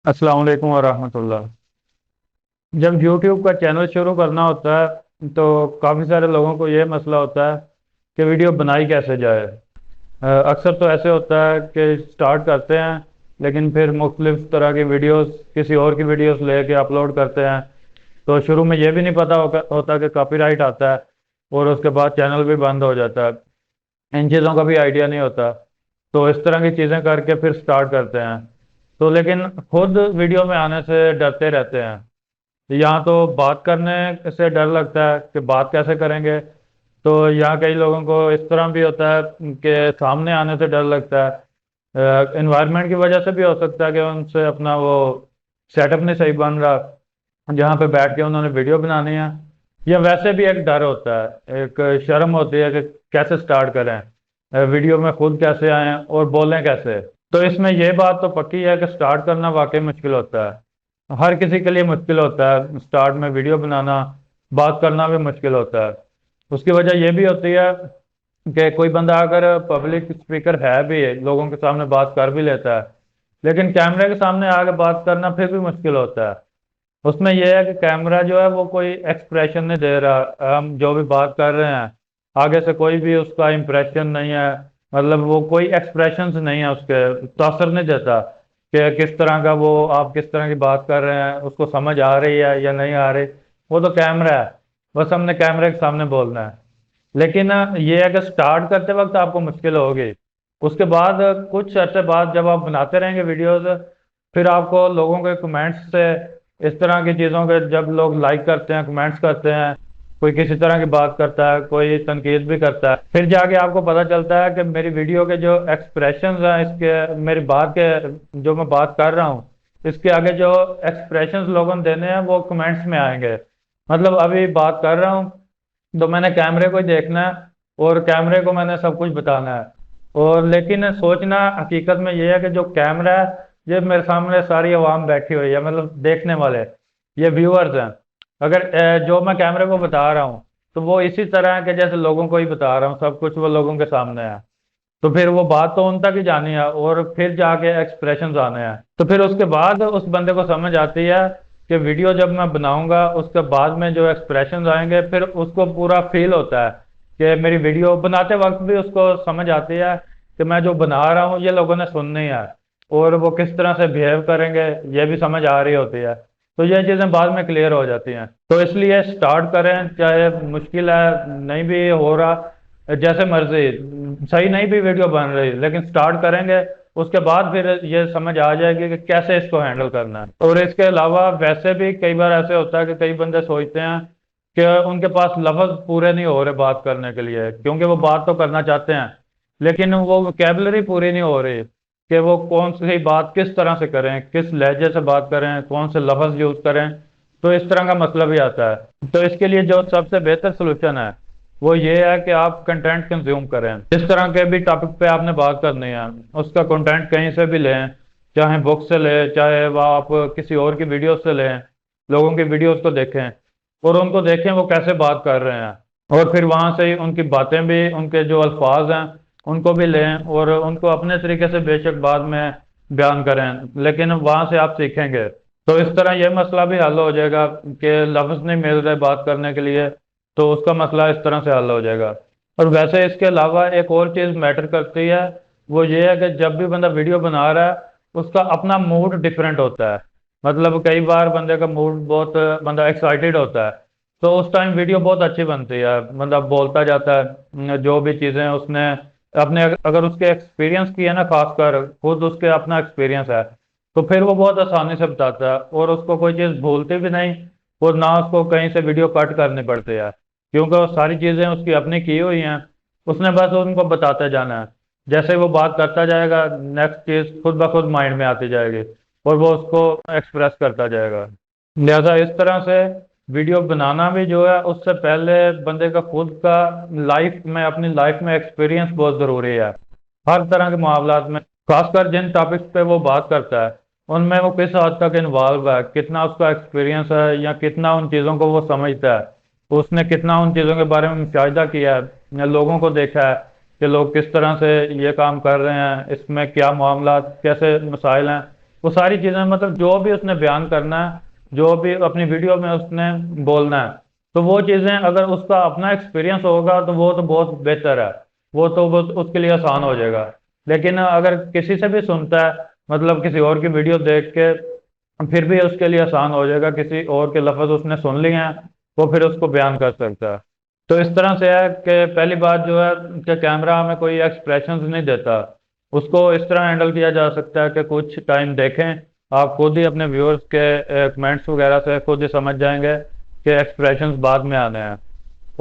अस्सलाम वालेकुम वरहमतुल्लाह। जब यूट्यूब का चैनल शुरू करना होता है तो काफ़ी सारे लोगों को ये मसला होता है कि वीडियो बनाई कैसे जाए। अक्सर तो ऐसे होता है कि स्टार्ट करते हैं लेकिन फिर मुख्तलिफ तरह की वीडियोस किसी और की वीडियोस लेके अपलोड करते हैं। तो शुरू में ये भी नहीं पता होता कि कॉपीराइट आता है और उसके बाद चैनल भी बंद हो जाता है। इन चीज़ों का भी आइडिया नहीं होता। तो इस तरह की चीज़ें करके फिर स्टार्ट करते हैं। तो लेकिन खुद वीडियो में आने से डरते रहते हैं। यहाँ तो बात करने से डर लगता है कि बात कैसे करेंगे। तो यहाँ कई लोगों को इस तरह भी होता है कि सामने आने से डर लगता है। इन्वायरमेंट की वजह से भी हो सकता है कि उनसे अपना वो सेटअप नहीं सही बन रहा जहाँ पे बैठ के उन्होंने वीडियो बनानी है। या वैसे भी एक डर होता है, एक शर्म होती है कि कैसे स्टार्ट करें, वीडियो में खुद कैसे आए और बोलें कैसे। तो इसमें यह बात तो पक्की है कि स्टार्ट करना वाकई मुश्किल होता है। हर किसी के लिए मुश्किल होता है स्टार्ट में वीडियो बनाना। बात करना भी मुश्किल होता है। उसकी वजह यह भी होती है कि कोई बंदा अगर पब्लिक स्पीकर है भी, लोगों के सामने बात कर भी लेता है, लेकिन कैमरे के सामने आके बात करना फिर भी मुश्किल होता है। उसमें यह है कि कैमरा जो है वो कोई एक्सप्रेशन नहीं दे रहा, हम जो भी बात कर रहे हैं आगे से कोई भी उसका इम्प्रेशन नहीं है। मतलब वो कोई एक्सप्रेशंस नहीं है, उसके तासर नहीं देता कि किस तरह का वो, आप किस तरह की बात कर रहे हैं उसको समझ आ रही है या नहीं आ रही। वो तो कैमरा है, बस हमने कैमरे के सामने बोलना है। लेकिन ये है कि स्टार्ट करते वक्त आपको मुश्किल होगी। उसके बाद कुछ अर्से बाद जब आप बनाते रहेंगे वीडियोस, फिर आपको लोगों के कमेंट्स से, इस तरह की चीज़ों के जब लोग लाइक करते हैं, कमेंट्स करते हैं, कोई किसी तरह की बात करता है, कोई तनकीद भी करता है, फिर जाके आपको पता चलता है कि मेरी वीडियो के जो एक्सप्रेशंस हैं, इसके मेरी बात के, जो मैं बात कर रहा हूँ इसके आगे जो एक्सप्रेशंस लोगों ने देने हैं वो कमेंट्स में आएंगे। मतलब अभी बात कर रहा हूँ तो मैंने कैमरे को ही देखना है और कैमरे को मैंने सब कुछ बताना है। और लेकिन सोचना हकीकत में ये है कि जो कैमरा है, ये मेरे सामने सारी आवाम बैठी हुई है, मतलब देखने वाले, ये व्यूअर्स हैं। अगर जो मैं कैमरे को बता रहा हूँ तो वो इसी तरह है कि जैसे लोगों को ही बता रहा हूँ, सब कुछ वो लोगों के सामने है। तो फिर वो बात तो उन तक ही जानी है और फिर जाके एक्सप्रेशंस आने हैं। तो फिर उसके बाद उस बंदे को समझ आती है कि वीडियो जब मैं बनाऊंगा उसके बाद में जो एक्सप्रेशंस आएंगे फिर उसको पूरा फील होता है कि मेरी वीडियो बनाते वक्त भी उसको समझ आती है कि मैं जो बना रहा हूँ ये लोगों ने सुननी है। और वो किस तरह से बिहेव करेंगे ये भी समझ आ रही होती है। तो ये चीज़ें बाद में क्लियर हो जाती हैं। तो इसलिए स्टार्ट करें, चाहे मुश्किल है, नहीं भी हो रहा, जैसे मर्जी, सही नहीं भी वीडियो बन रही, लेकिन स्टार्ट करेंगे उसके बाद फिर ये समझ आ जाएगी कि कैसे इसको हैंडल करना है। और इसके अलावा वैसे भी कई बार ऐसे होता है कि कई बंदे सोचते हैं कि उनके पास लफ्ज पूरे नहीं हो रहे बात करने के लिए, क्योंकि वो बात तो करना चाहते हैं लेकिन वो वोकेबलरी पूरी नहीं हो रही कि वो कौन सी बात किस तरह से करें, किस लहजे से बात करें, कौन से लफ्ज यूज करें। तो इस तरह का मसला भी आता है। तो इसके लिए जो सबसे बेहतर सोल्यूशन है वो ये है कि आप कंटेंट कंज्यूम करें। जिस तरह के भी टॉपिक पे आपने बात करनी है उसका कंटेंट कहीं से भी लें, चाहे बुक से लें, चाहे वह आप किसी और की वीडियो से लें। लोगों की वीडियोस को देखें और उनको देखें वो कैसे बात कर रहे हैं, और फिर वहां से ही उनकी बातें भी, उनके जो अल्फाज हैं उनको भी लें और उनको अपने तरीके से बेशक बाद में बयान करें, लेकिन वहां से आप सीखेंगे। तो इस तरह यह मसला भी हल हो जाएगा कि लफ्ज नहीं मिल रहे बात करने के लिए, तो उसका मसला इस तरह से हल हो जाएगा। और वैसे इसके अलावा एक और चीज़ मैटर करती है, वो ये है कि जब भी बंदा वीडियो बना रहा है उसका अपना मूड डिफरेंट होता है। मतलब कई बार बंदे का मूड बहुत, बंदा एक्साइटेड होता है तो उस टाइम वीडियो बहुत अच्छी बनती है, मतलब बोलता जाता है जो भी चीज़ें उसने अपने, अगर उसके एक्सपीरियंस की है ना, खासकर खुद उसके अपना एक्सपीरियंस है, तो फिर वो बहुत आसानी से बताता है और उसको कोई चीज़ भूलती भी नहीं और ना उसको कहीं से वीडियो कट करनी पड़ती है, क्योंकि वो सारी चीज़ें उसकी अपनी की हुई हैं। उसने बस उनको बताते जाना है। जैसे वो बात करता जाएगा नेक्स्ट चीज़ खुद ब खुद माइंड में आती जाएगी और वो उसको एक्सप्रेस करता जाएगा। लिहाजा इस तरह से वीडियो बनाना भी जो है उससे पहले बंदे का खुद का लाइफ में, अपनी लाइफ में एक्सपीरियंस बहुत ज़रूरी है। हर तरह के मामलात में, खासकर जिन टॉपिक्स पे वो बात करता है उनमें वो किस हद तक इन्वॉल्व है, कितना उसका एक्सपीरियंस है या कितना उन चीज़ों को वो समझता है, उसने कितना उन चीज़ों के बारे में मुशाहिदा किया है या लोगों को देखा है कि लोग किस तरह से ये काम कर रहे हैं, इसमें क्या मामला, कैसे मसाइल हैं। वो सारी चीज़ें मतलब जो भी उसने बयान करना है, जो भी अपनी वीडियो में उसने बोलना है, तो वो चीज़ें अगर उसका अपना एक्सपीरियंस होगा तो वो तो बहुत बेहतर है। वो उसके लिए आसान हो जाएगा। लेकिन अगर किसी से भी सुनता है, मतलब किसी और की वीडियो देख के, फिर भी उसके लिए आसान हो जाएगा, किसी और के लफ्ज उसने सुन लिए हैं, वो फिर उसको बयान कर सकता है। तो इस तरह से है कि पहली बात जो है कि कैमरा हमें कोई एक्सप्रेशंस नहीं देता। उसको इस तरह हैंडल किया जा सकता है कि कुछ टाइम देखें, आप खुद ही अपने व्यूअर्स के कमेंट्स वगैरह से खुद ही समझ जाएंगे कि एक्सप्रेशंस बाद में आने हैं।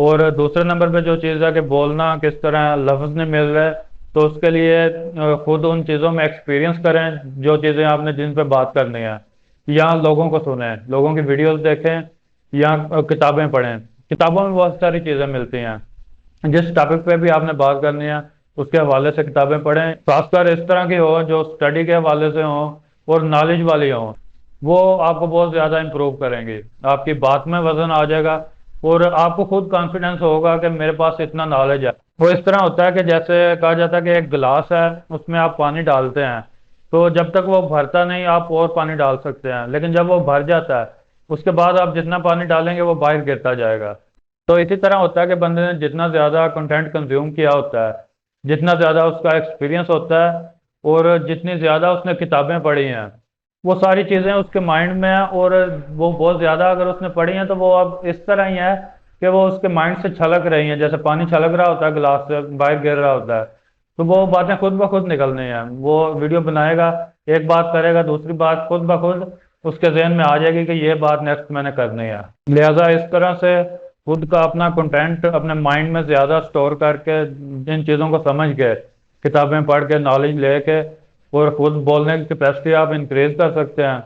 और दूसरे नंबर पे जो चीज़ है कि बोलना किस तरह लफ्ज नहीं मिल रहा है, तो उसके लिए खुद उन चीज़ों में एक्सपीरियंस करें जो चीज़ें आपने जिन पे बात करनी है, या लोगों को सुनें, लोगों की वीडियोस देखें, या किताबें पढ़ें। किताबों में बहुत सारी चीज़ें मिलती हैं। जिस टॉपिक पे भी आपने बात करनी है उसके हवाले से किताबें पढ़ें, खासकर इस तरह की हो जो स्टडी के हवाले से हो और नॉलेज वाली हो। वो आपको बहुत ज़्यादा इम्प्रूव करेंगी, आपकी बात में वजन आ जाएगा, और आपको खुद कॉन्फिडेंस होगा कि मेरे पास इतना नॉलेज है। वो इस तरह होता है कि जैसे कहा जाता है कि एक गिलास है, उसमें आप पानी डालते हैं, तो जब तक वो भरता नहीं आप और पानी डाल सकते हैं, लेकिन जब वो भर जाता है उसके बाद आप जितना पानी डालेंगे वो बाहर गिरता जाएगा। तो इसी तरह होता है कि बंदे ने जितना ज़्यादा कंटेंट कंज्यूम किया होता है, जितना ज़्यादा उसका एक्सपीरियंस होता है, और जितनी ज़्यादा उसने किताबें पढ़ी हैं, वो सारी चीज़ें उसके माइंड में हैं। और वो बहुत ज़्यादा अगर उसने पढ़ी हैं तो वो अब इस तरह ही है कि वो उसके माइंड से छलक रही हैं, जैसे पानी छलक रहा होता है गिलास से बाहर गिर रहा होता है। तो वो बातें खुद ब खुद निकलनी हैं। वो वीडियो बनाएगा, एक बात करेगा, दूसरी बात खुद ब खुद उसके जहन में आ जाएगी कि ये बात नेक्स्ट मैंने करनी है। लिहाजा इस तरह से खुद का अपना कंटेंट अपने माइंड में ज़्यादा स्टोर करके, जिन चीज़ों को समझ के, किताबें पढ़ के नॉलेज लेके, और खुद बोलने की कैपेसिटी आप इंक्रीज कर सकते हैं।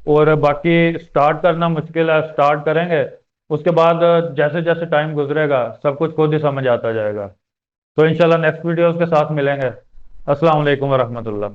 और बाकी स्टार्ट करना मुश्किल है, स्टार्ट करेंगे, उसके बाद जैसे जैसे टाइम गुजरेगा सब कुछ खुद ही समझ आता जाएगा। तो इंशाल्लाह नेक्स्ट वीडियोस के साथ मिलेंगे। अस्सलाम वालेकुम वरहमतुल्लाह।